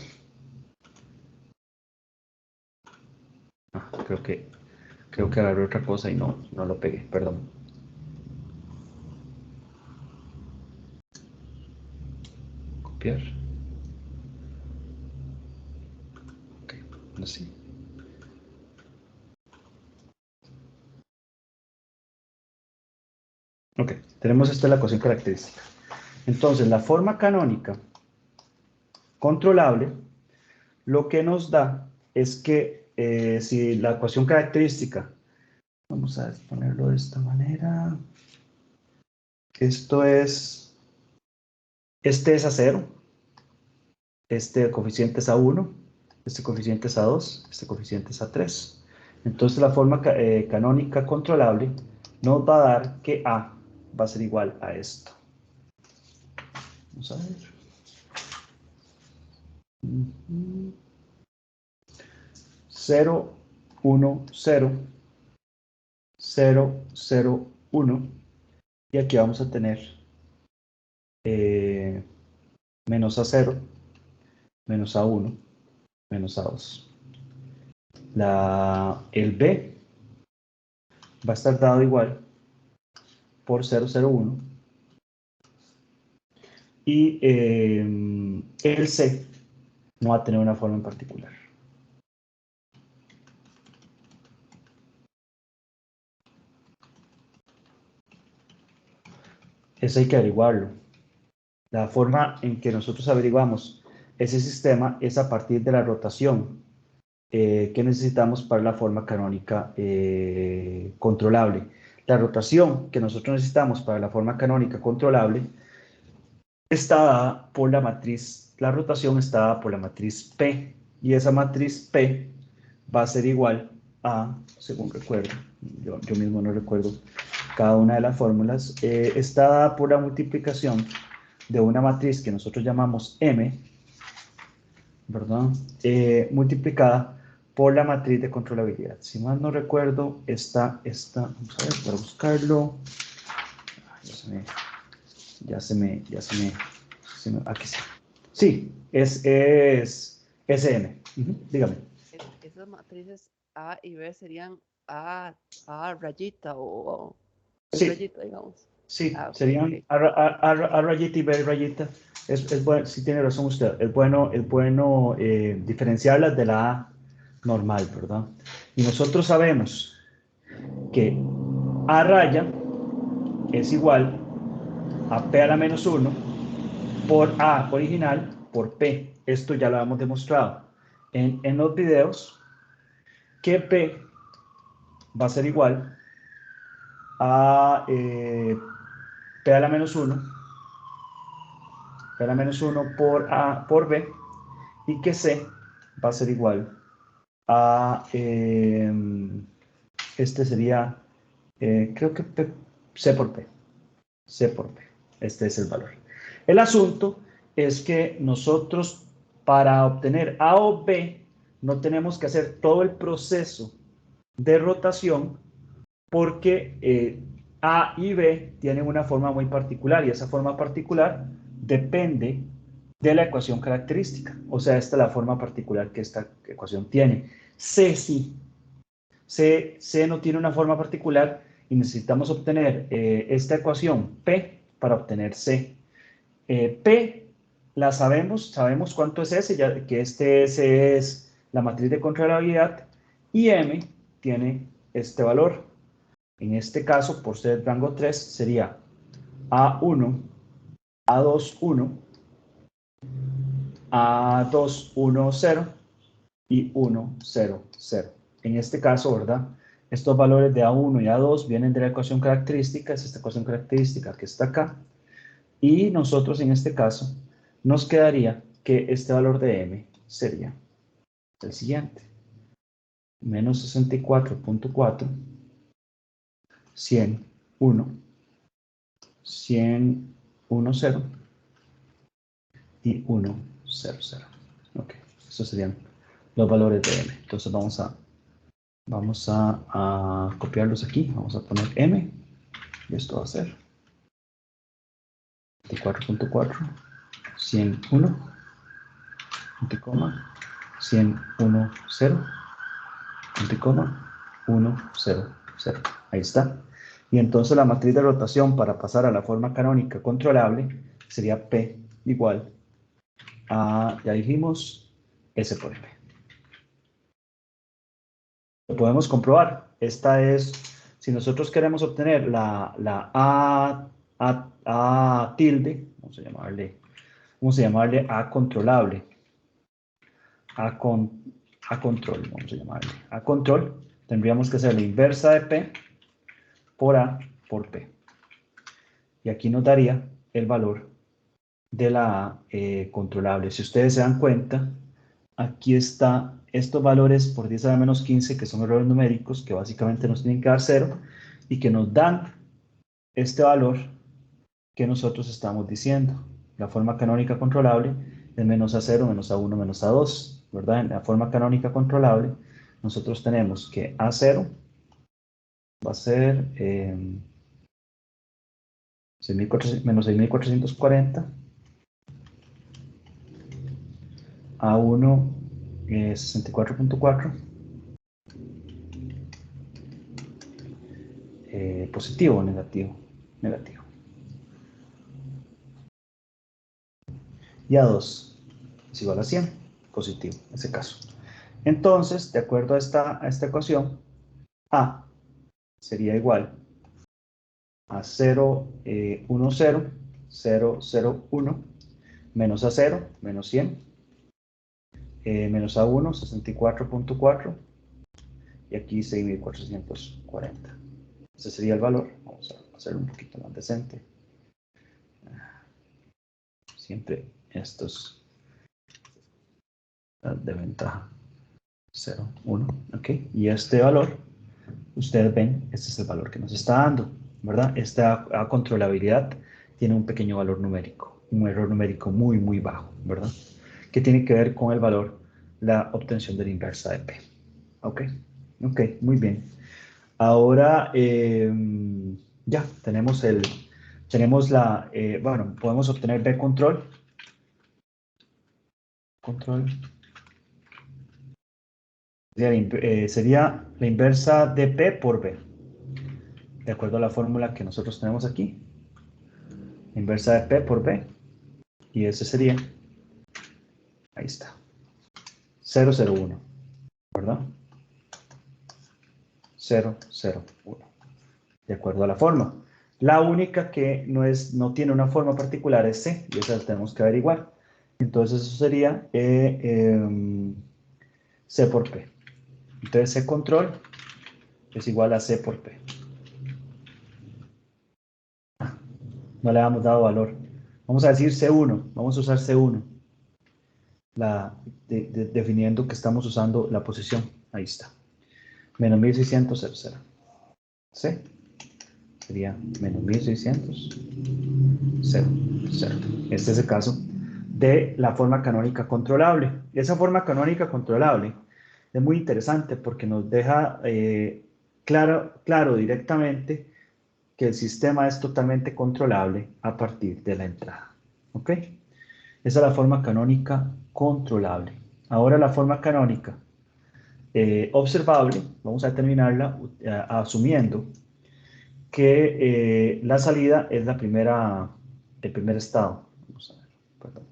Creo que agarré otra cosa y no lo pegué. Perdón. Copiar. Ok, así. Ok, tenemos esta la ecuación característica. Entonces, la forma canónica controlable lo que nos da es que si la ecuación característica, vamos a ponerlo de esta manera, este es a 0, este coeficiente es a 1, este coeficiente es a 2, este coeficiente es a 3. Entonces la forma canónica controlable nos va a dar que A va a ser igual a esto. Vamos a ver. 0, 1, 0, 0, 0, 1. Y aquí vamos a tener menos A0, menos A1, menos A2. El B va a estar dado igual por 001 y el C no va a tener una forma en particular. Eso hay que averiguarlo. La forma en que nosotros averiguamos ese sistema es a partir de la rotación que necesitamos para la forma canónica controlable. La rotación que nosotros necesitamos para la forma canónica controlable está dada por la matriz, la rotación está dada por la matriz P, y esa matriz P va a ser igual a, según recuerdo, yo mismo no recuerdo cada una de las fórmulas, está dada por la multiplicación de una matriz que nosotros llamamos M, ¿verdad? Multiplicada por la matriz de controlabilidad. Si mal no recuerdo, esta, vamos a ver, para buscarlo, aquí está. Sí, es SM. Dígame. Esas matrices A y B serían A rayita o Sí. rayita, digamos. Sí, Ah, okay, serían okay. A rayita y B rayita. Es bueno, sí tiene razón usted. Es bueno diferenciarlas de la A normal, ¿verdad? Y nosotros sabemos que A raya es igual a P a la menos 1 por A original por P. Esto ya lo hemos demostrado en los videos, que P va a ser igual a P a la menos 1 por A por B, y que C va a ser igual a, este sería, creo que C por P. C por P. Este es el valor. El asunto es que nosotros, para obtener A o B, no tenemos que hacer todo el proceso de rotación, porque A y B tienen una forma muy particular, y esa forma particular depende de la ecuación característica. O sea, esta es la forma particular que esta ecuación tiene. C sí. C no tiene una forma particular, y necesitamos obtener esta ecuación P para obtener C. P la sabemos cuánto es S, ya que este S es la matriz de controlabilidad, y M tiene este valor. En este caso, por ser rango 3, sería A1, A2, 1, A2, 1, 0 y 1, 0, 0. En este caso, ¿verdad? Estos valores de A1 y A2 vienen de la ecuación característica, es esta ecuación característica que está acá, y nosotros en este caso nos quedaría que este valor de M sería el siguiente: menos 64.4, 100, 1, 100, 1, 0 y 1, 0, 0. Ok, esos serían los valores de M. Entonces vamos a copiarlos aquí. Vamos a poner M, y esto va a ser 24.4, 101, 101, 0, 1, 0, 0. Ahí está. Y entonces la matriz de rotación para pasar a la forma canónica controlable sería P igual a, ya dijimos, S por M. Lo podemos comprobar. Esta es, si nosotros queremos obtener la A tilde, vamos a llamarle A controlable. A control, vamos a llamarle A control, tendríamos que hacer la inversa de P por A por P. Y aquí nos daría el valor de la A controlable. Si ustedes se dan cuenta, aquí está estos valores por 10 a la menos 15, que son errores numéricos, que básicamente nos tienen que dar 0, y que nos dan este valor que nosotros estamos diciendo. La forma canónica controlable es menos A0, menos A1, menos A2, ¿verdad? En la forma canónica controlable, nosotros tenemos que A0 va a ser menos 6.440, A1 64.4, positivo o negativo, negativo. Y A2 es igual a 100, positivo, en ese caso. Entonces, de acuerdo a esta ecuación, A sería igual a 0, 1, 0, 0, 0, 1, menos a 0, menos 100, menos a 1, 64.4, y aquí 6.440. Ese sería el valor. Vamos a hacerlo un poquito más decente. Siempre estos de ventaja. 0, 1, ok. Y este valor, ustedes ven, este es el valor que nos está dando, ¿verdad? Esta controlabilidad tiene un pequeño valor numérico, un error numérico muy, muy bajo, ¿verdad? Que tiene que ver con el valor, la obtención de la inversa de P. Ok, ok, muy bien. Ahora, ya, tenemos la, bueno, podemos obtener B control. Sería la inversa de P por B, de acuerdo a la fórmula que nosotros tenemos aquí. Inversa de P por B, y ese sería, ahí está, 001, ¿verdad? 001, de acuerdo a la forma. La única que no tiene una forma particular es C, y esa la tenemos que averiguar. Entonces eso sería C por P. Entonces C control es igual a C por P. No le hemos dado valor. Vamos a decir C1, vamos a usar C1. Definiendo que estamos usando la posición. Ahí está. Menos 1600, 0. C sería menos 1600, 0. Este es el caso de la forma canónica controlable. Esa forma canónica controlable es muy interesante porque nos deja claro directamente que el sistema es totalmente controlable a partir de la entrada. ¿Ok? Esa es la forma canónica controlable. Ahora la forma canónica observable, vamos a determinarla asumiendo que la salida es el primer estado. Vamos a ver, perdón.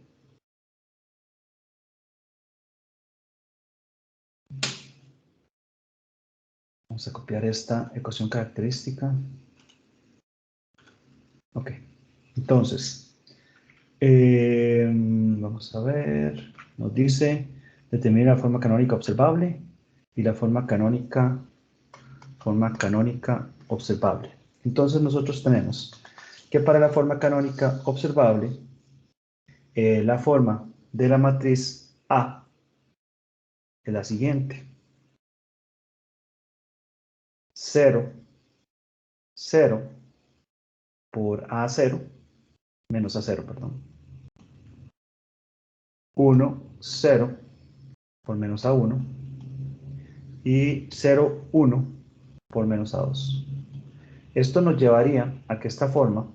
Vamos a copiar esta ecuación característica. Ok, entonces, vamos a ver, nos dice, determina la forma canónica observable y la forma canónica observable. Entonces nosotros tenemos que para la forma canónica observable, la forma de la matriz A es la siguiente. 0, 0 por A0, menos A0, perdón. 1, 0 por menos A1 y 0, 1 por menos A2. Esto nos llevaría a que esta forma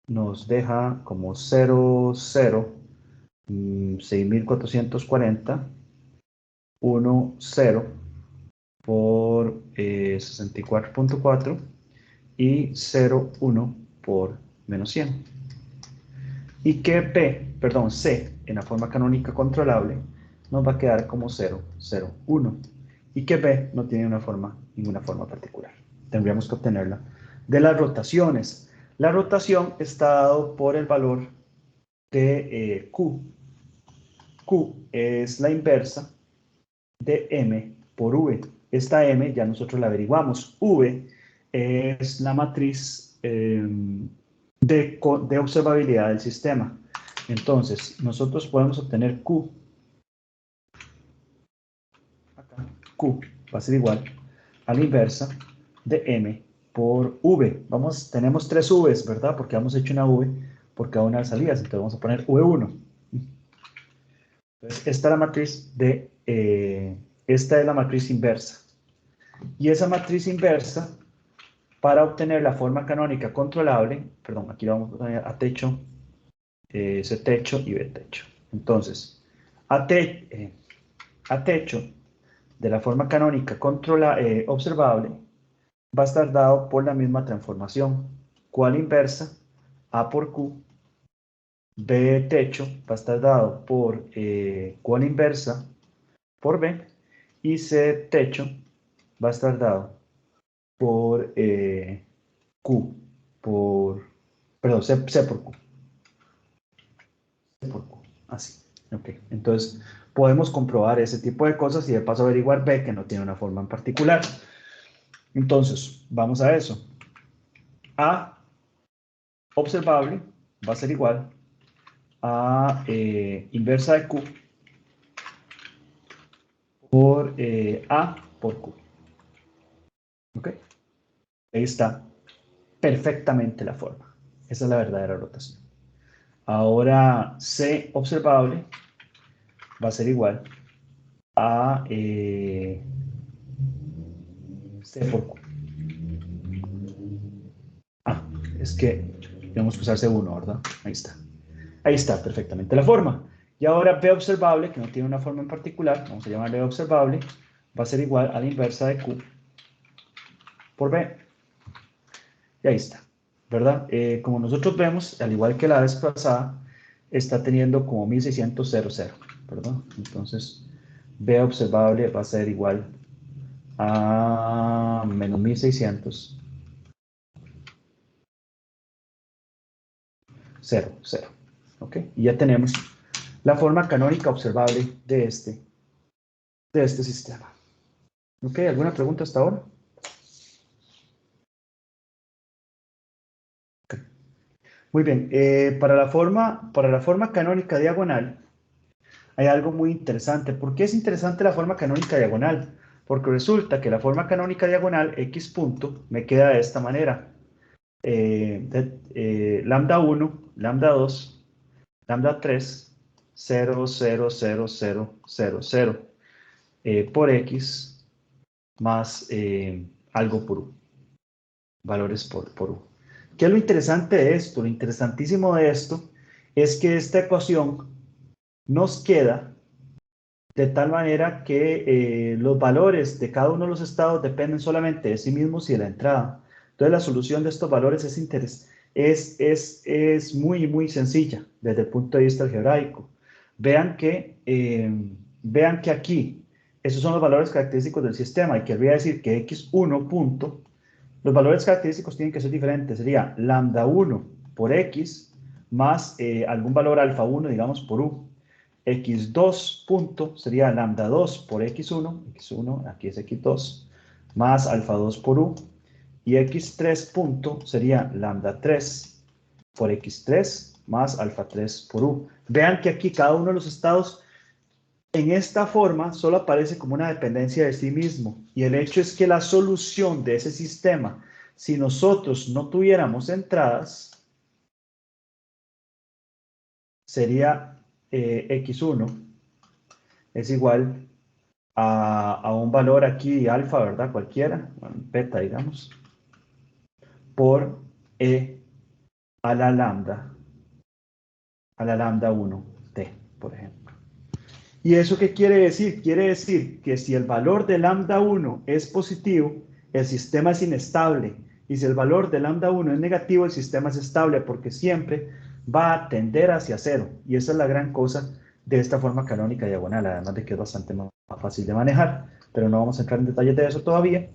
nos deja como 0, 0, 6440, 1, 0 por 64.4 y 0, 1 por menos 100. Y que C, en la forma canónica controlable, nos va a quedar como 0, 0, 1. Y que B no tiene ninguna forma particular. Tendríamos que obtenerla de las rotaciones. La rotación está dado por el valor de Q. Q es la inversa de M por V. Esta M ya nosotros la averiguamos. V es la matriz de observabilidad del sistema. Entonces, nosotros podemos obtener Q. Acá, Q va a ser igual a la inversa de M por V. Tenemos tres Vs, ¿verdad? Porque hemos hecho una V por cada una de las salidas. Entonces vamos a poner V1. Entonces, esta es la matriz inversa. Y esa matriz inversa, para obtener la forma canónica controlable, perdón, aquí vamos a poner a techo, C techo y B techo. Entonces, a techo de la forma canónica observable va a estar dado por la misma transformación. Q a la inversa, A por Q, B techo va a estar dado por Q a la inversa por B, y C techo va a estar dado por Q perdón, C por Q. C por Q, así. Ok, entonces podemos comprobar ese tipo de cosas y de paso averiguar B, que no tiene una forma en particular. Entonces, vamos a eso. A observable va a ser igual a inversa de Q por A por Q. ¿Ok? Ahí está perfectamente la forma. Esa es la verdadera rotación. Ahora C observable va a ser igual a C por Q. Ah, es que tenemos que usar C1, ¿verdad? Ahí está. Ahí está perfectamente la forma. Y ahora B observable, que no tiene una forma en particular, vamos a llamarle B observable, va a ser igual a la inversa de Q por B. Y ahí está, ¿verdad? Como nosotros vemos, al igual que la vez pasada, está teniendo como 1600, ¿verdad? Entonces, B observable va a ser igual a menos 1600, 0, 0. ¿Ok? Y ya tenemos la forma canónica observable de este sistema. ¿Ok? ¿Alguna pregunta hasta ahora? Okay. Muy bien. Para la forma canónica diagonal, hay algo muy interesante. ¿Por qué es interesante la forma canónica diagonal? Porque resulta que la forma canónica diagonal, x punto, me queda de esta manera. Lambda 1, lambda 2, lambda 3, 0, 0, 0, 0, 0, 0, por x más algo por u. Valores por u. ¿Qué es lo interesante de esto? Lo interesantísimo de esto es que esta ecuación nos queda de tal manera que los valores de cada uno de los estados dependen solamente de sí mismos y de la entrada. Entonces la solución de estos valores es muy, muy sencilla desde el punto de vista algebraico. Vean que aquí, esos son los valores característicos del sistema, y querría decir que x1 punto, los valores característicos tienen que ser diferentes, sería lambda 1 por x más algún valor alfa 1, digamos, por u. x2 punto sería lambda 2 por x1, aquí es x2, más alfa 2 por u, y x3 punto sería lambda 3 por x3 más alfa 3 por u. Vean que aquí cada uno de los estados en esta forma solo aparece como una dependencia de sí mismo, y el hecho es que la solución de ese sistema, si nosotros no tuviéramos entradas, sería x1 es igual a un valor aquí alfa, ¿verdad? Cualquiera, bueno, beta, digamos, por e a la lambda 1t, por ejemplo. ¿Y eso qué quiere decir? Quiere decir que si el valor de lambda 1 es positivo, el sistema es inestable. Y si el valor de lambda 1 es negativo, el sistema es estable, porque siempre va a tender hacia cero. Y esa es la gran cosa de esta forma canónica diagonal, además de que es bastante más fácil de manejar, pero no vamos a entrar en detalles de eso todavía.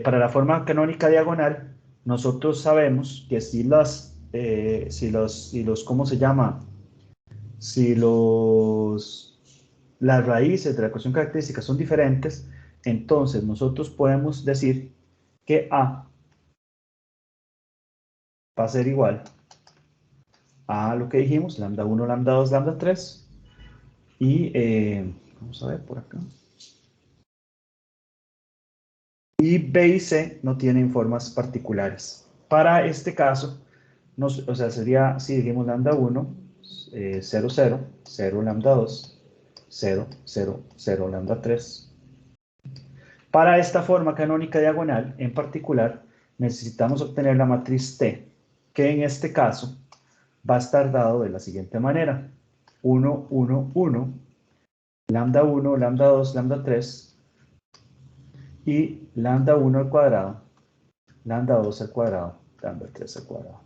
Para la forma canónica diagonal, nosotros sabemos que si ¿cómo se llama? Si las raíces de la ecuación característica son diferentes, entonces nosotros podemos decir que A va a ser igual a lo que dijimos, lambda 1, lambda 2, lambda 3, y vamos a ver por acá. Y B y C no tienen formas particulares. Para este caso, o sea, sería, si dijimos lambda 1, 0, 0, 0, lambda 2, 0, 0, 0, lambda 3. Para esta forma canónica diagonal, en particular, necesitamos obtener la matriz T, que en este caso va a estar dado de la siguiente manera. 1, 1, 1, lambda 1, lambda 2, lambda 3, y lambda 1 al cuadrado, lambda 2 al cuadrado, lambda 3 al cuadrado.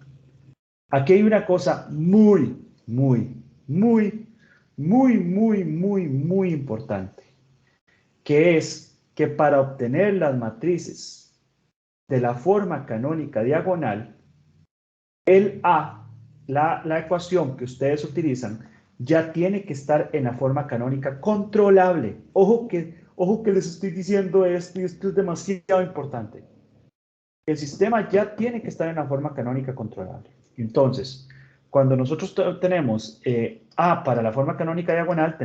Aquí hay una cosa muy, muy, muy, muy, muy, muy, muy importante, que es que para obtener las matrices de la forma canónica diagonal, el A, la ecuación que ustedes utilizan, ya tiene que estar en la forma canónica controlable. Ojo que les estoy diciendo esto, y esto es demasiado importante. El sistema ya tiene que estar en la forma canónica controlable. Entonces, cuando nosotros tenemos A para la forma canónica diagonal,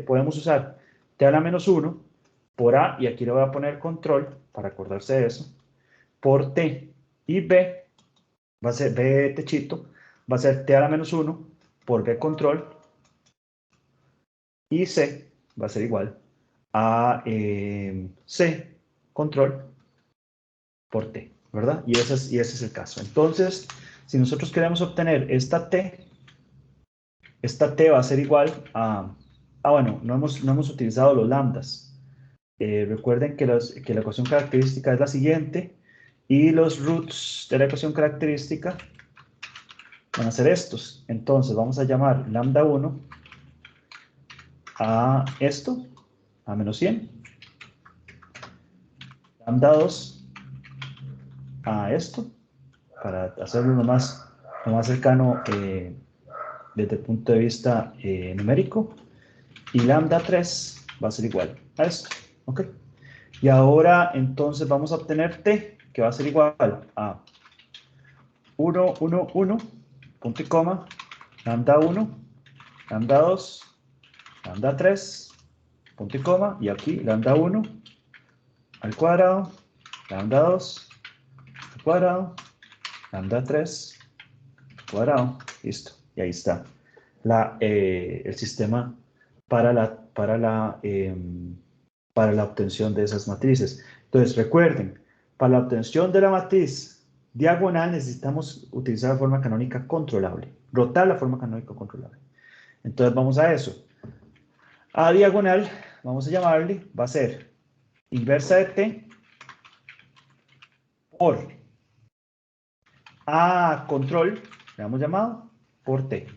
podemos usar T a la menos 1 por A, y aquí le voy a poner control para acordarse de eso, por T, y B, va a ser B techito, va a ser T a la menos 1 por B control, y C va a ser igual a C control por T, ¿verdad? Y ese es el caso. Entonces, si nosotros queremos obtener esta T va a ser igual a... bueno, no hemos utilizado los lambdas. Recuerden que la ecuación característica es la siguiente, y los roots de la ecuación característica van a ser estos. Entonces, vamos a llamar lambda 1 a esto, a menos 100. Lambda 2 a esto, para hacerlo lo más cercano desde el punto de vista numérico, y lambda 3 va a ser igual a esto, ¿ok? Y ahora entonces vamos a obtener T, que va a ser igual a 1, 1, 1, punto y coma, lambda 1, lambda 2, lambda 3, punto y coma, y aquí lambda 1 al cuadrado, lambda 2 al cuadrado, lambda 3 al cuadrado, listo. Y ahí está el sistema para la obtención de esas matrices. Entonces, recuerden, para la obtención de la matriz diagonal necesitamos utilizar la forma canónica controlable, rotar la forma canónica controlable. Entonces, vamos a eso. A diagonal, vamos a llamarle, va a ser inversa de T por A control, le hemos llamado, por T.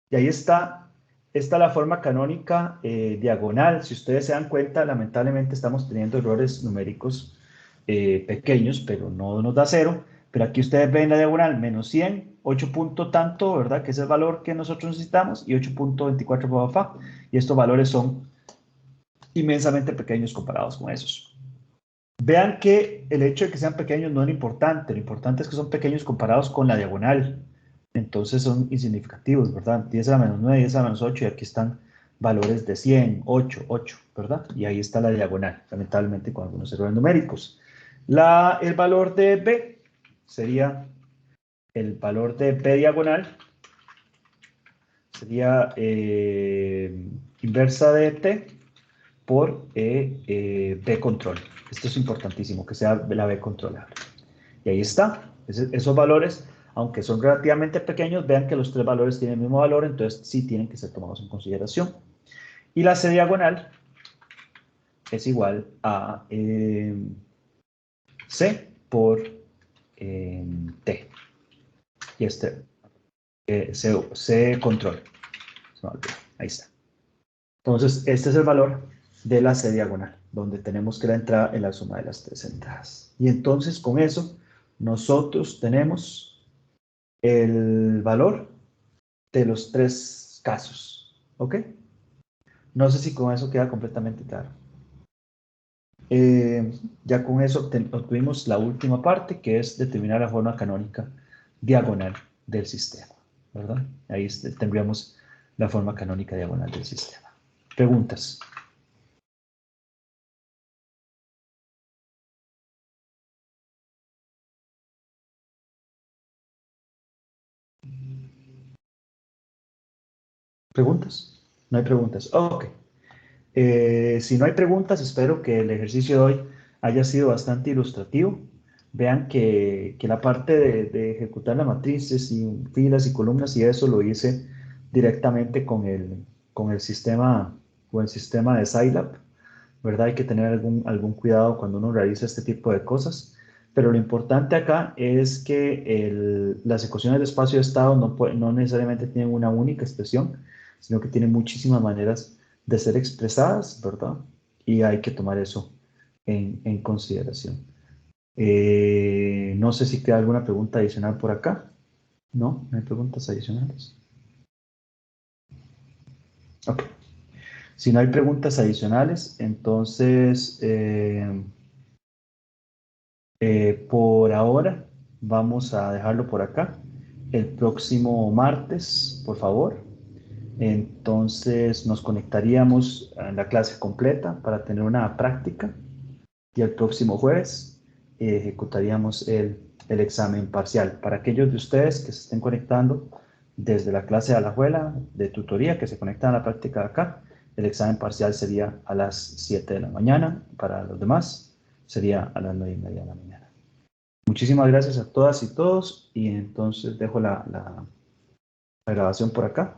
Y ahí está la forma canónica diagonal. Si ustedes se dan cuenta, lamentablemente estamos teniendo errores numéricos pequeños, pero no nos da 0. Pero aquí ustedes ven la diagonal, menos 100, 8 punto tanto, ¿verdad? Que es el valor que nosotros necesitamos, y 8.24 papá. Y estos valores son inmensamente pequeños comparados con esos. Vean que el hecho de que sean pequeños no es lo importante es que son pequeños comparados con la diagonal. Entonces son insignificativos, ¿verdad? 10 a la menos 9, 10 a la menos 8, y aquí están valores de 100, 8, 8, ¿verdad? Y ahí está la diagonal, lamentablemente con algunos errores numéricos. El valor de B sería, el valor de B diagonal sería inversa de T por B control. Esto es importantísimo, que sea la B controlable. Y ahí está, esos valores, aunque son relativamente pequeños, vean que los tres valores tienen el mismo valor, entonces sí tienen que ser tomados en consideración. Y la C diagonal es igual a C por T. Y C control. Ahí está. Entonces, este es el valor de la C diagonal, donde tenemos que la entrada en la suma de las tres entradas. Y entonces, con eso, nosotros tenemos el valor de los tres casos. ¿Ok? No sé si con eso queda completamente claro. Ya con eso obtuvimos la última parte, que es determinar la forma canónica diagonal del sistema, ¿verdad? Ahí tendríamos la forma canónica diagonal del sistema. ¿Preguntas? ¿Preguntas? No hay preguntas. Ok. Si no hay preguntas, espero que el ejercicio de hoy haya sido bastante ilustrativo. Vean que la parte de ejecutar las matrices y filas y columnas y eso lo hice directamente con el sistema de Scilab, ¿verdad? Hay que tener algún cuidado cuando uno realiza este tipo de cosas. Pero lo importante acá es que las ecuaciones de espacio de estado no necesariamente tienen una única expresión, sino que tienen muchísimas maneras de ser expresadas, ¿verdad? Y hay que tomar eso en consideración. No sé si queda alguna pregunta adicional por acá. No, no hay preguntas adicionales. Ok. Si no hay preguntas adicionales, entonces por ahora vamos a dejarlo por acá. El próximo martes, por favor. Entonces nos conectaríamos en la clase completa para tener una práctica y el próximo jueves ejecutaríamos el examen parcial. Para aquellos de ustedes que se estén conectando desde la clase de Alajuela de tutoría, que se conectan a la práctica de acá, el examen parcial sería a las 7 de la mañana. Para los demás sería a las 9:30 de la mañana. Muchísimas gracias a todas y todos y entonces dejo la grabación por acá.